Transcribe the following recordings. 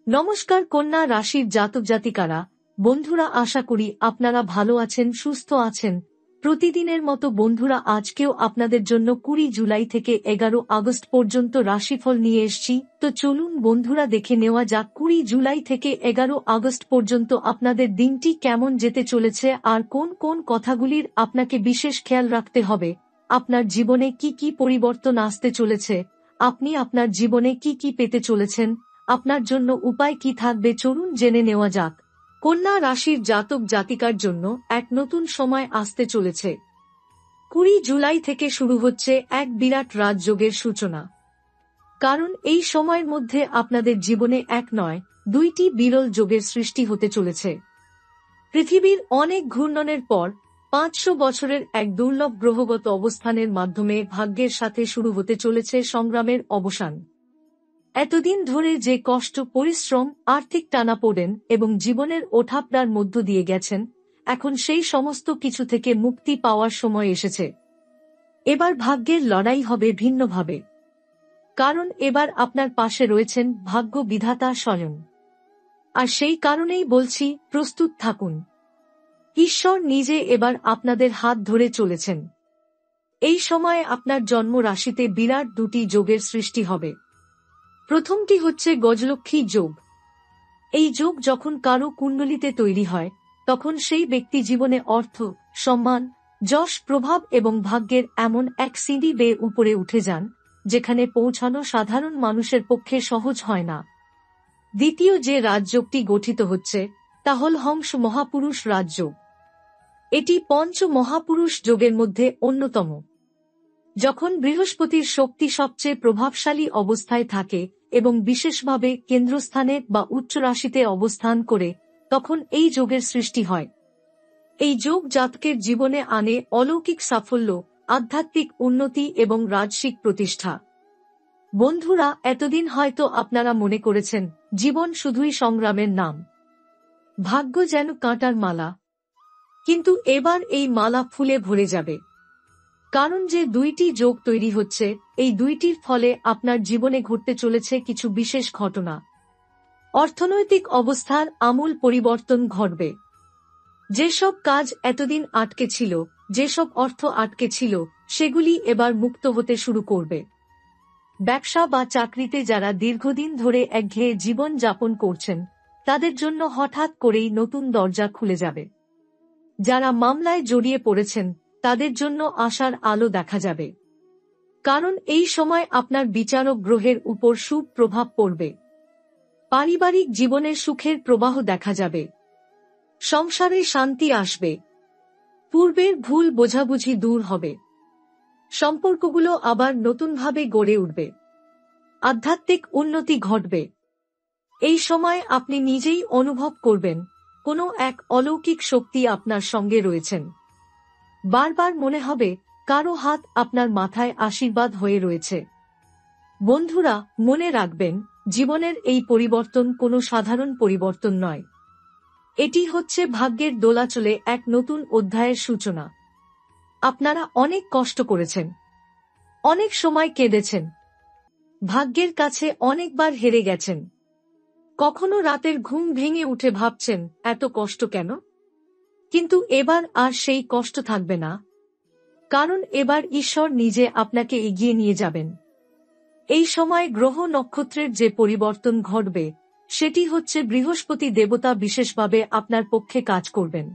নমস্কার কন্যা রাশির জাতক জাতিকারা, বন্ধুরা, আশা করি আপনারা ভালো আছেন, সুস্থ আছেন। প্রতিদিনের মতো বন্ধুরা, আজকেও আপনাদের জন্য 20 জুলাই থেকে 11 আগস্ট পর্যন্ত রাশিফল নিয়ে এসেছি। তো চলুন বন্ধুরা, দেখে নেওয়া যাক 20 জুলাই থেকে 11 আগস্ট পর্যন্ত আপনাদের দিনটি কেমন যেতে চলেছে আর কোন কোন কথাগুলির আপনাকে বিশেষ খেয়াল রাখতে হবে। আপনার জীবনে কি কি পরিবর্তন আসতে চলেছে, আপনি আপনার জীবনে কি কি পেতে চলেছেন, আপনার জন্য উপায় কি থাকবে, চলুন জেনে নেওয়া যাক। কন্যা রাশির জাতক জাতিকার জন্য এক নতুন সময় আসতে চলেছে। 20 জুলাই থেকে শুরু হচ্ছে এক বিরাট রাজযোগের সূচনা। কারণ এই সময়ের মধ্যে আপনাদের জীবনে এক নয়, দুইটি বিরল যোগের সৃষ্টি হতে চলেছে। পৃথিবীর অনেক ঘূর্ণনের পর 500 বছরের এক দুর্লভ গ্রহগত অবস্থানের মাধ্যমে ভাগ্যের সাথে শুরু হতে চলেছে সংগ্রামের অবসান। এতদিন ধরে যে কষ্ট, পরিশ্রম, আর্থিক টানাপোড়েন এবং জীবনের ওঠাপড়ার মধ্য দিয়ে গেছেন, এখন সেই সমস্ত কিছু থেকে মুক্তি পাওয়ার সময় এসেছে। এবার ভাগ্যের লড়াই হবে ভিন্নভাবে। কারণ এবার আপনার পাশে রয়েছেন ভাগ্য বিধাতা স্বয়ং। আর সেই কারণেই বলছি, প্রস্তুত থাকুন। ঈশ্বর নিজে এবার আপনাদের হাত ধরে চলেছেন। এই সময়ে আপনার জন্ম রাশিতে বিরাট দুটি যোগের সৃষ্টি হবে। প্রথমটি হচ্ছে গজলক্ষ্মী যোগ। এই যোগ যখন কারো কুণ্ডলিতে তৈরি হয়, তখন সেই ব্যক্তি জীবনে অর্থ, সম্মান, যশ, প্রভাব এবং ভাগ্যের এমন এক সিঁড়ি বেয়ে উপরে উঠে যান, যেখানে পৌঁছানো সাধারণ মানুষের পক্ষে সহজ হয় না। দ্বিতীয় যে রাজযোগটি গঠিত হচ্ছে, তা হল হংস মহাপুরুষ রাজযোগ। এটি পঞ্চ মহাপুরুষ যোগের মধ্যে অন্যতম। যখন বৃহস্পতির শক্তি সবচেয়ে প্রভাবশালী অবস্থায় থাকে এবং বিশেষভাবে কেন্দ্রস্থানে বা উচ্চ রাশিতে অবস্থান করে, তখন এই যোগের সৃষ্টি হয়। এই যোগ জাতকের জীবনে আনে অলৌকিক সাফল্য, আধ্যাত্মিক উন্নতি এবং রাজসিক প্রতিষ্ঠা। বন্ধুরা, এতদিন হয়তো আপনারা মনে করেছেন জীবন শুধুই সংগ্রামের নাম, ভাগ্য যেন কাঁটার মালা। কিন্তু এবার এই মালা ফুলে ভরে যাবে। কারণ যে দুইটি যোগ তৈরি হচ্ছে, এই দুইটির ফলে আপনার জীবনে ঘটতে চলেছে কিছু বিশেষ ঘটনা। অর্থনৈতিক অবস্থার আমূল পরিবর্তন ঘটবে। যেসব কাজ এতদিন আটকে ছিল, যেসব অর্থ আটকে ছিল, সেগুলি এবার মুক্ত হতে শুরু করবে। ব্যবসা বা চাকরিতে যারা দীর্ঘদিন ধরে একঘেয়ে জীবন যাপন করছেন, তাদের জন্য হঠাৎ করেই নতুন দরজা খুলে যাবে। যারা মামলায় জড়িয়ে পড়েছেন, তাদের জন্য আশার আলো দেখা যাবে। কারণ এই সময় আপনার বিচারক গ্রহের উপর শুভ প্রভাব পড়বে। পারিবারিক জীবনে সুখের প্রবাহ দেখা যাবে। সংসারে শান্তি আসবে। পূর্বের ভুল বোঝাবুঝি দূর হবে। সম্পর্কগুলো আবার নতুনভাবে গড়ে উঠবে। আধ্যাত্মিক উন্নতি ঘটবে। এই সময় আপনি নিজেই অনুভব করবেন, কোনো এক অলৌকিক শক্তি আপনার সঙ্গে রয়েছেন। বারবার মনে হবে কারো হাত আপনার মাথায় আশীর্বাদ হয়ে রয়েছে। বন্ধুরা, মনে রাখবেন, জীবনের এই পরিবর্তন কোনো সাধারণ পরিবর্তন নয়। এটি হচ্ছে ভাগ্যের দোলাচলে এক নতুন অধ্যায়ের সূচনা। আপনারা অনেক কষ্ট করেছেন, অনেক সময় কেঁদেছেন, ভাগ্যের কাছে অনেকবার হেরে গেছেন। কখনো রাতের ঘুম ভেঙে উঠে ভাবছেন, এত কষ্ট কেন? কিন্তু এবার আর সেই কষ্ট থাকবে না। কারণ এবার ঈশ্বর নিজে আপনাকে এগিয়ে নিয়ে যাবেন। এই সময় গ্রহ নক্ষত্রের যে পরিবর্তন ঘটবে, সেটি হচ্ছে বৃহস্পতি দেবতা বিশেষভাবে আপনার পক্ষে কাজ করবেন।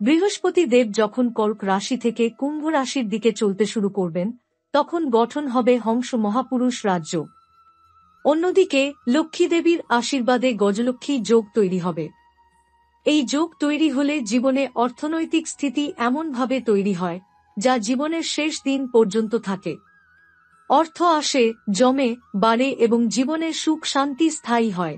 বৃহস্পতি দেব যখন কর্ক রাশি থেকে কুম্ভ রাশির দিকে চলতে শুরু করবেন, তখন গঠন হবে হংস মহাপুরুষ রাজযোগ। অন্যদিকে লক্ষ্মী দেবীর আশীর্বাদে গজলক্ষ্মী যোগ তৈরি হবে। এই যোগ তৈরি হলে জীবনে অর্থনৈতিক স্থিতি এমনভাবে তৈরি হয়, যা জীবনের শেষ দিন পর্যন্ত থাকে। অর্থ আসে, জমে, বাড়ে এবং জীবনের সুখ শান্তি স্থায়ী হয়।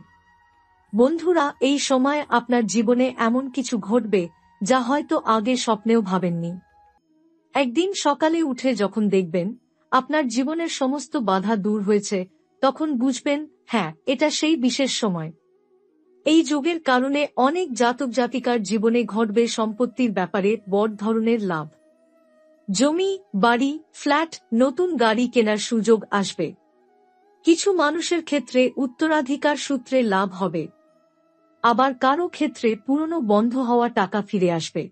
বন্ধুরা, এই সময় আপনার জীবনে এমন কিছু ঘটবে, যা হয়তো আগে স্বপ্নেও ভাবেননি। একদিন সকালে উঠে যখন দেখবেন আপনার জীবনের সমস্ত বাধা দূর হয়েছে, তখন বুঝবেন, হ্যাঁ, এটা সেই বিশেষ সময়। এই যোগের কারণে অনেক জাতক জাতিকার জীবনে ঘটবে সম্পত্তির ব্যাপারে বড় ধরনের লাভ। জমি, বাড়ি, ফ্ল্যাট, নতুন গাড়ি কেনার সুযোগ আসবে। কিছু মানুষের ক্ষেত্রে উত্তরাধিকার সূত্রে লাভ হবে, আবার কারো ক্ষেত্রে পুরনো বন্ধ হওয়া টাকা ফিরে আসবে।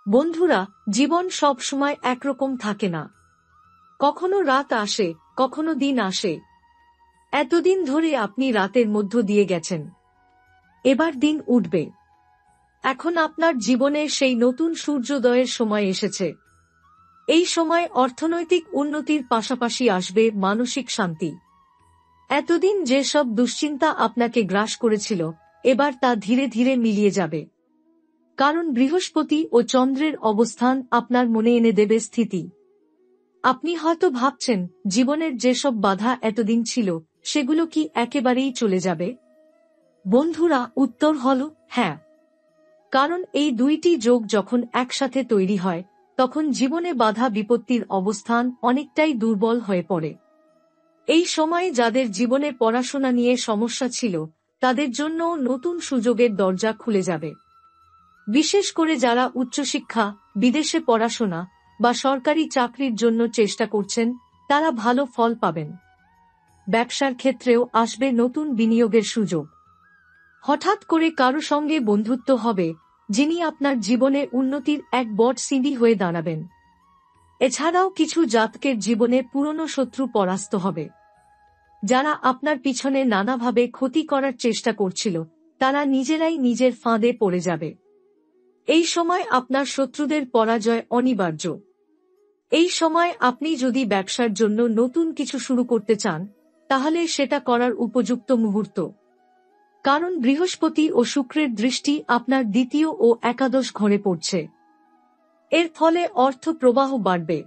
বন্ধুরা, জীবন সব সময় একরকম থাকে না। কখনো রাত আসে, কখনো দিন আসে। এতদিন ধরে আপনি রাতের মধ্য দিয়ে গেছেন, এবার দিন উঠবে। এখন আপনার জীবনে সেই নতুন সূর্যোদয়ের সময় এসেছে। এই সময় অর্থনৈতিক উন্নতির পাশাপাশি আসবে মানসিক শান্তি। এতদিন যেসব দুশ্চিন্তা আপনাকে গ্রাস করেছিল, এবার তা ধীরে ধীরে মিলিয়ে যাবে। কারণ বৃহস্পতি ও চন্দ্রের অবস্থান আপনার মনে এনে দেবে স্থিতি। আপনি হয়তো ভাবছেন, জীবনের যেসব বাধা এতদিন ছিল সেগুলো কি একেবারেই চলে যাবে? বন্ধুরা, উত্তর হল হ্যাঁ। কারণ এই দুইটি যোগ যখন একসাথে তৈরি হয়, তখন জীবনে বাধা বিপত্তির অবস্থান অনেকটাই দুর্বল হয়ে পড়ে। এই সময়ে যাদের জীবনে পড়াশোনা নিয়ে সমস্যা ছিল, তাদের জন্য নতুন সুযোগের দরজা খুলে যাবে। বিশেষ করে যারা উচ্চশিক্ষা, বিদেশে পড়াশোনা বা সরকারি চাকরির জন্য চেষ্টা করছেন, তারা ভালো ফল পাবেন। ব্যবসার ক্ষেত্রেও আসবে নতুন বিনিয়োগের সুযোগ। হঠাৎ করে কারো সঙ্গে বন্ধুত্ব হবে, যিনি আপনার জীবনে উন্নতির এক বড় সিঁড়ি হয়ে দাঁড়াবেন। এছাড়াও কিছু জাতকের জীবনে পুরনো শত্রু পরাস্ত হবে। যারা আপনার পিছনে নানাভাবে ক্ষতি করার চেষ্টা করছিল, তারা নিজেরাই নিজের ফাঁদে পড়ে যাবে। এই সময় আপনার শত্রুদের পরাজয় অনিবার্য। এই সময় আপনি যদি ব্যবসার জন্য নতুন কিছু শুরু করতে চান, তাহলে সেটা করার উপযুক্ত মুহূর্ত। কারণ বৃহস্পতি ও শুক্রের দৃষ্টি আপনার দ্বিতীয় ও একাদশ ঘরে পড়ছে। এর ফলে অর্থ প্রবাহ বাড়বে।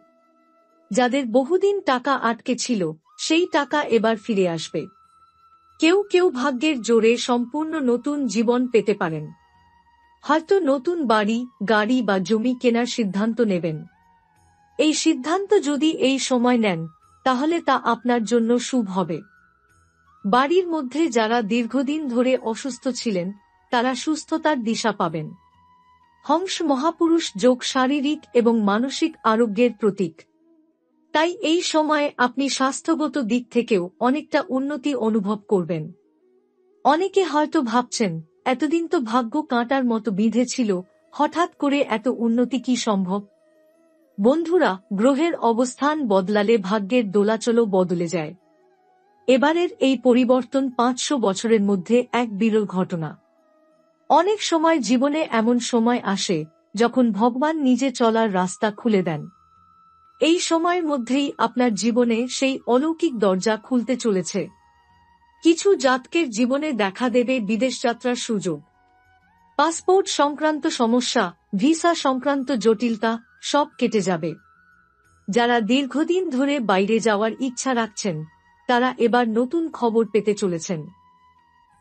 যাদের বহুদিন টাকা আটকে ছিল, সেই টাকা এবার ফিরে আসবে। কেউ কেউ ভাগ্যের জোরে সম্পূর্ণ নতুন জীবন পেতে পারেন। হয়তো নতুন বাড়ি, গাড়ি বা জমি কেনার সিদ্ধান্ত নেবেন। এই সিদ্ধান্ত যদি এই সময় নেন, তাহলে তা আপনার জন্য শুভ হবে। বাড়ির মধ্যে যারা দীর্ঘদিন ধরে অসুস্থ ছিলেন, তারা সুস্থতার দিশা পাবেন। হংস মহাপুরুষ যোগ শারীরিক এবং মানসিক আরোগ্যের প্রতীক। তাই এই সময়ে আপনি স্বাস্থ্যগত দিক থেকেও অনেকটা উন্নতি অনুভব করবেন। অনেকে হয়তো ভাবছেন, এতদিন তো ভাগ্য কাঁটার মতো বিঁধে ছিল, হঠাৎ করে এত উন্নতি কি সম্ভব? বন্ধুরা, গ্রহের অবস্থান বদলালে ভাগ্যের দোলাচলও বদলে যায়। এবারের এই পরিবর্তন 500 বছরের মধ্যে এক বিরল ঘটনা। অনেক সময় জীবনে এমন সময় আসে, যখন ভগবান নিজে চলার রাস্তা খুলে দেন। এই সময়ের মধ্যেই আপনার জীবনে সেই অলৌকিক দরজা খুলতে চলেছে। কিছু জাতকের জীবনে দেখা দেবে বিদেশ যাত্রার সুযোগ। পাসপোর্ট সংক্রান্ত সমস্যা, ভিসা সংক্রান্ত জটিলতা সব কেটে যাবে। যারা দীর্ঘদিন ধরে বাইরে যাওয়ার ইচ্ছা রাখছেন, তারা এবার নতুন খবর পেতে চলেছেন।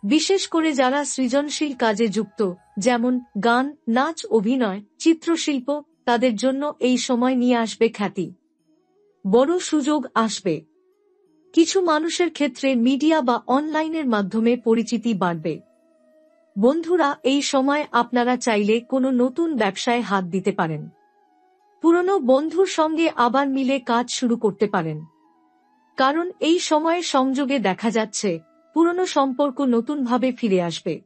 বিশেষ করে যারা সৃজনশীল কাজে যুক্ত, যেমন গান, নাচ, অভিনয়, চিত্রশিল্প, তাদের জন্য এই সময় নিয়ে আসবে খ্যাতি। বড় সুযোগ আসবে। কিছু মানুষের ক্ষেত্রে মিডিয়া বা অনলাইনের মাধ্যমে পরিচিতি বাড়বে। বন্ধুরা, এই সময় আপনারা চাইলে কোনো নতুন ব্যবসায় হাত দিতে পারেন। পুরনো বন্ধুর সঙ্গে আবার মিলে কাজ শুরু করতে পারেন। কারণ এই সময়ে সংযোগে দেখা যাচ্ছে, পুরনো সম্পর্ক নতুনভাবে ফিরে আসবে।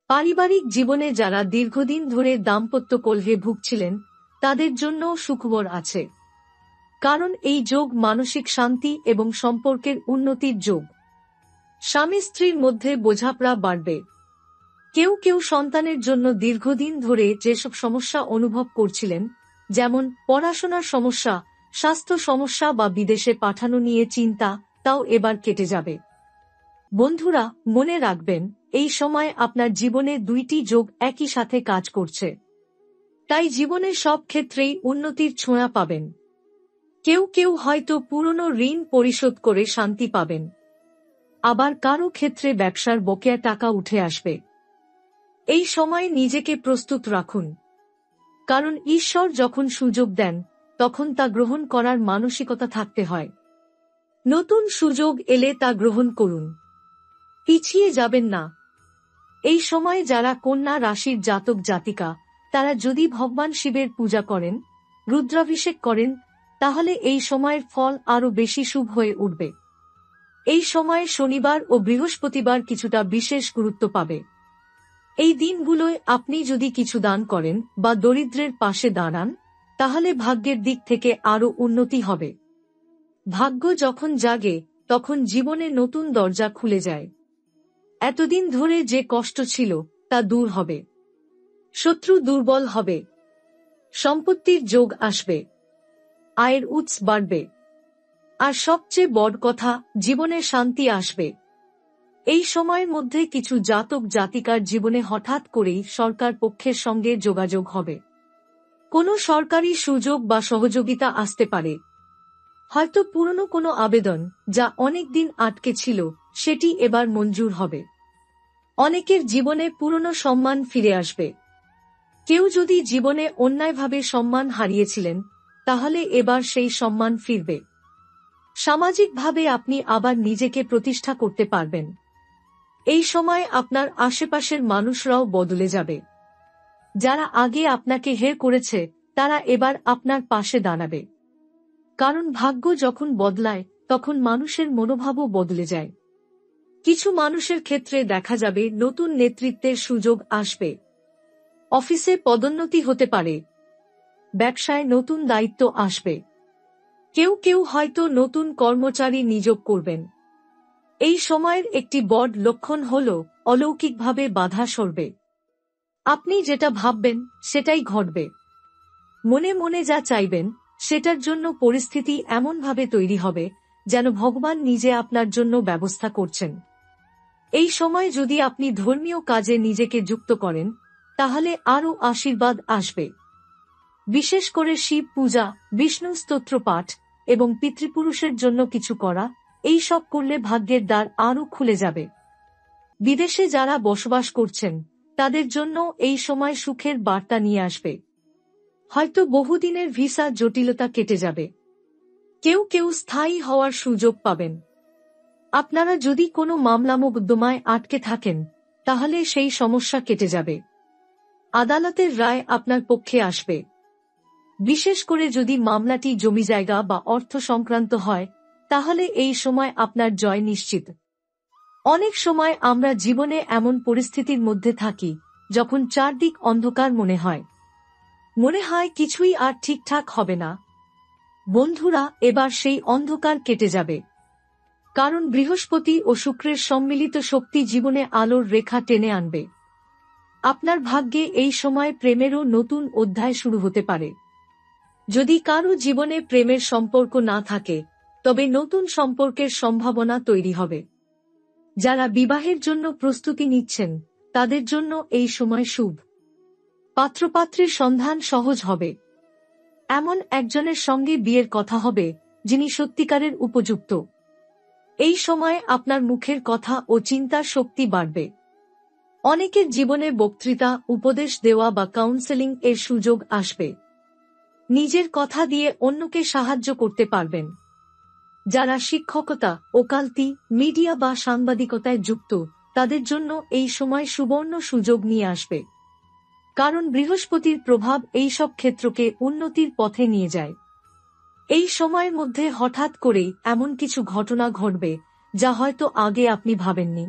পারিবারিক জীবনে যারা দীর্ঘদিন ধরে দাম্পত্য কলহে ভুগছিলেন, তাদের জন্যও সুখবর আছে। কারণ এই যোগ মানসিক শান্তি এবং সম্পর্কের উন্নতির যোগ। স্বামী স্ত্রীর মধ্যে বোঝাপড়া বাড়বে। কেউ কেউ সন্তানের জন্য দীর্ঘদিন ধরে যেসব সমস্যা অনুভব করছিলেন, যেমন পড়াশোনার সমস্যা, স্বাস্থ্য সমস্যা বা বিদেশে পাঠানো নিয়ে চিন্তা, তাও এবার কেটে যাবে। বন্ধুরা, মনে রাখবেন, এই সময় আপনার জীবনে দুইটি যোগ একই সাথে কাজ করছে। তাই জীবনের সব ক্ষেত্রেই উন্নতির ছোঁয়া পাবেন। কেউ কেউ হয়তো পুরনো ঋণ পরিশোধ করে শান্তি পাবেন। আবার কারো ক্ষেত্রে ব্যবসার বকেয়া টাকা উঠে আসবে। এই সময় নিজেকে প্রস্তুত রাখুন। কারণ ঈশ্বর যখন সুযোগ দেন, তখন তা গ্রহণ করার মানসিকতা থাকতে হয়। নতুন সুযোগ এলে তা গ্রহণ করুন। পিছিয়ে যাবেন না। এই সময় যারা কন্যা রাশির জাতক জাতিকা, তারা যদি ভগবান শিবের পূজা করেন, রুদ্রাভিষেক করেন, তাহলে এই সময়ের ফল আরো বেশি শুভ হয়ে উঠবে। এই সময়ে শনিবার ও বৃহস্পতিবার কিছুটা বিশেষ গুরুত্ব পাবে। এই দিনগুলোয় আপনি যদি কিছু দান করেন বা দরিদ্রের পাশে দাঁড়ান, তাহলে ভাগ্যের দিক থেকে আরও উন্নতি হবে। ভাগ্য যখন জাগে তখন জীবনে নতুন দরজা খুলে যায়। এতদিন ধরে যে কষ্ট ছিল তা দূর হবে, শত্রু দুর্বল হবে, সম্পত্তির যোগ আসবে, আয়ের উৎস বাড়বে, আর সবচেয়ে বড় কথা, জীবনে শান্তি আসবে। এই সময়ের মধ্যে কিছু জাতক জাতিকার জীবনে হঠাৎ করেই সরকার পক্ষের সঙ্গে যোগাযোগ হবে। কোনো সরকারি সুযোগ বা সহযোগিতা আসতে পারে। হয়তো পুরনো কোনো আবেদন যা অনেক দিন আটকে ছিল সেটি এবার মঞ্জুর হবে। অনেকের জীবনে পুরনো সম্মান ফিরে আসবে। কেউ যদি জীবনে অন্যায়ভাবে সম্মান হারিয়েছিলেন, তাহলে এবার সেই সম্মান ফিরবে। সামাজিকভাবে আপনি আবার নিজেকে প্রতিষ্ঠা করতে পারবেন। এই সময় আপনার আশেপাশের মানুষরাও বদলে যাবে। যারা আগে আপনাকে হেয় করেছে তারা এবার আপনার পাশে দাঁড়াবে। কারণ ভাগ্য যখন বদলায় তখন মানুষের মনোভাবও বদলে যায়। কিছু মানুষের ক্ষেত্রে দেখা যাবে নতুন নেতৃত্বের সুযোগ আসবে। অফিসে পদোন্নতি হতে পারে, ব্যবসায় নতুন দায়িত্ব আসবে। কেউ কেউ হয়তো নতুন কর্মচারী নিয়োগ করবেন। এই সময়ের একটি বড় লক্ষণ হল অলৌকিকভাবে বাধা সরবে। আপনি যেটা ভাববেন সেটাই ঘটবে। মনে মনে যা চাইবেন সেটার জন্য পরিস্থিতি এমনভাবে তৈরি হবে যেন ভগবান নিজে আপনার জন্য ব্যবস্থা করছেন। এই সময় যদি আপনি ধর্মীয় কাজে নিজেকে যুক্ত করেন, তাহলে আরও আশীর্বাদ আসবে। বিশেষ করে শিব পূজা, বিষ্ণু স্তোত্র পাঠ এবং পিতৃপুরুষের জন্য কিছু করা, এই সব করলে ভাগ্যের দ্বার আরও খুলে যাবে। বিদেশে যারা বসবাস করছেন তাদের জন্য এই সময় সুখের বার্তা নিয়ে আসবে। হয়তো বহুদিনের ভিসা জটিলতা কেটে যাবে। কেউ কেউ স্থায়ী হওয়ার সুযোগ পাবেন। আপনারা যদি কোনো মামলা মোকদ্দমায় আটকে থাকেন, তাহলে সেই সমস্যা কেটে যাবে। আদালতের রায় আপনার পক্ষে আসবে। বিশেষ করে যদি মামলাটি জমি জায়গা বা অর্থ সংক্রান্ত হয়, তাহলে এই সময় আপনার জয় নিশ্চিত। অনেক সময় আমরা জীবনে এমন পরিস্থিতির মধ্যে থাকি যখন চারদিক অন্ধকার মনে হয় কিছুই আর ঠিকঠাক হবে না। বন্ধুরা, এবার সেই অন্ধকার কেটে যাবে। কারণ বৃহস্পতি ও শুক্রের সম্মিলিত শক্তি জীবনে আলোর রেখা টেনে আনবে। আপনার ভাগ্যে এই সময় প্রেমেরও নতুন অধ্যায় শুরু হতে পারে। যদি কারো জীবনে প্রেমের সম্পর্ক না থাকে, তবে নতুন সম্পর্কের সম্ভাবনা তৈরি হবে। যারা বিবাহের জন্য প্রস্তুতি নিচ্ছেন তাদের জন্য এই সময় শুভ। পাত্রপাত্রীর সন্ধান সহজ হবে। এমন একজনের সঙ্গে বিয়ের কথা হবে যিনি সত্যিকারের উপযুক্ত। এই সময় আপনার মুখের কথা ও চিন্তার শক্তি বাড়বে। অনেকের জীবনে বক্তৃতা, উপদেশ দেওয়া বা কাউন্সেলিং এর সুযোগ আসবে। নিজের কথা দিয়ে অন্যকে সাহায্য করতে পারবেন। যারা শিক্ষকতা, ওকালতি, মিডিয়া বা সাংবাদিকতায় যুক্ত তাদের জন্য এই সময় সুবর্ণ সুযোগ নিয়ে আসবে। কারণ বৃহস্পতির প্রভাব এই সব ক্ষেত্রকে উন্নতির পথে নিয়ে যায়। এই সময়ের মধ্যে হঠাৎ করেই এমন কিছু ঘটনা ঘটবে যা হয়তো আগে আপনি ভাবেননি।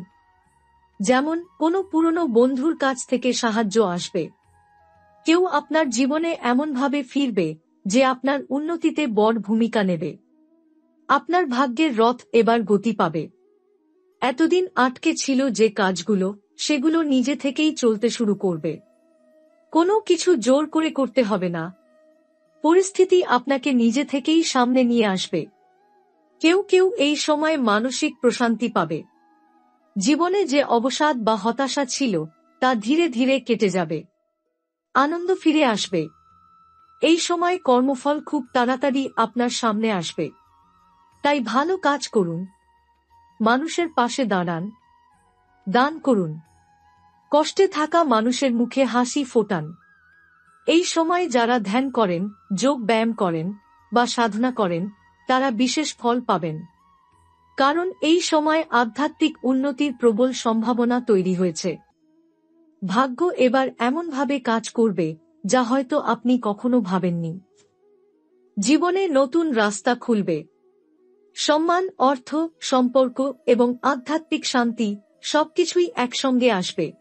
যেমন কোনো পুরনো বন্ধুর কাছ থেকে সাহায্য আসবে। কেউ আপনার জীবনে এমনভাবে ফিরবে যে আপনার উন্নতিতে বড় ভূমিকা নেবে। আপনার ভাগ্যের রথ এবার গতি পাবে। এতদিন আটকে ছিল যে কাজগুলো, সেগুলো নিজে থেকেই চলতে শুরু করবে। কোনো কিছু জোর করে করতে হবে না। পরিস্থিতি আপনাকে নিজে থেকেই সামনে নিয়ে আসবে। কেউ কেউ এই সময় মানসিক প্রশান্তি পাবে। জীবনে যে অবসাদ বা হতাশা ছিল তা ধীরে ধীরে কেটে যাবে। আনন্দ ফিরে আসবে। এই সময় কর্মফল খুব তাড়াতাড়ি আপনার সামনে আসবে। তাই ভালো কাজ করুন, মানুষের পাশে দাঁড়ান, দান করুন, কষ্টে থাকা মানুষের মুখে হাসি ফোটান। এই সময় যারা ধ্যান করেন, যোগ ব্যায়াম করেন বা সাধনা করেন তারা বিশেষ ফল পাবেন। কারণ এই সময় আধ্যাত্মিক উন্নতির প্রবল সম্ভাবনা তৈরি হয়েছে। ভাগ্য এবার এমনভাবে কাজ করবে যা হয়তো আপনি কখনো ভাবেননি। জীবনে নতুন রাস্তা খুলবে। সম্মান, অর্থ, সম্পর্ক এবং আধ্যাত্মিক শান্তি সবকিছুই একসঙ্গে আসবে।